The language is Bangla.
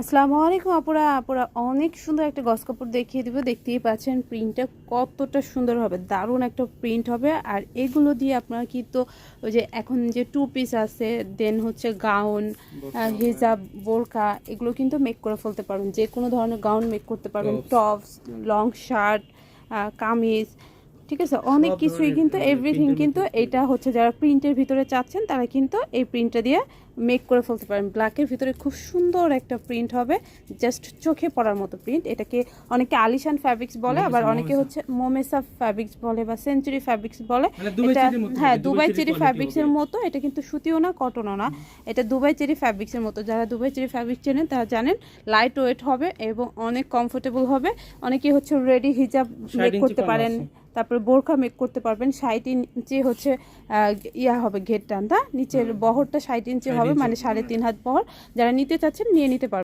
আসসালামু আলাইকুম আপুরা আপুরা অনেক সুন্দর একটা গস কাপড় দেখিয়ে দিব। দেখতেই পাচ্ছেন প্রিন্টটা কতটা সুন্দর হবে, দারুণ একটা প্রিন্ট হবে। আর এগুলো দিয়ে আপনারা কিন্তু ওই যে এখন যে টু পিস আছে, দেন হচ্ছে গাউন, হিজাব, বোরকা, এগুলো কিন্তু মেক করে ফেলতে পারবেন। যে কোনো ধরনের গাউন মেক করতে পারবেন, টপস, লং শার্ট, কামিজ, ঠিক আছে, অনেক কিছুই কিন্তু এভরিথিং কিন্তু এটা হচ্ছে যারা প্রিন্টের ভিতরে চাচ্ছেন তারা কিন্তু এই প্রিন্টটা দিয়ে মেক করে ফেলতে পারেন। ব্ল্যাকের ভিতরে খুব সুন্দর একটা প্রিন্ট হবে, জাস্ট চোখে পড়ার মতো প্রিন্ট। এটাকে অনেকে আলিশান ফ্যাব্রিক্স বলে, আবার অনেকে হচ্ছে মোমেসা ফ্যাব্রিক্স বলে বা সেঞ্চুরি ফ্যাব্রিক্স বলে। এটা হ্যাঁ, দুবাই চেরি ফ্যাব্রিক্সের মতো। এটা কিন্তু সুতিও না, কটনও না, এটা দুবাই চেরি ফ্যাব্রিক্সের মতো। যারা দুবাই চেরি ফ্যাব্রিক চেনেন তারা জানেন লাইট ওয়েট হবে এবং অনেক কমফোর্টেবল হবে। অনেকে হচ্ছে রেডি হিজাব মেক করতে পারেন, তারপরে বোরখা মেক করতে পারবেন। 60 ইঞ্চি হচ্ছে ইয়া হবে ঘেরটানটা, নিচের বহরটা 60 ইঞ্চি হবে, মানে 3.5 হাত বহর। যারা নিতে চাচ্ছেন নিয়ে নিতে পারবেন।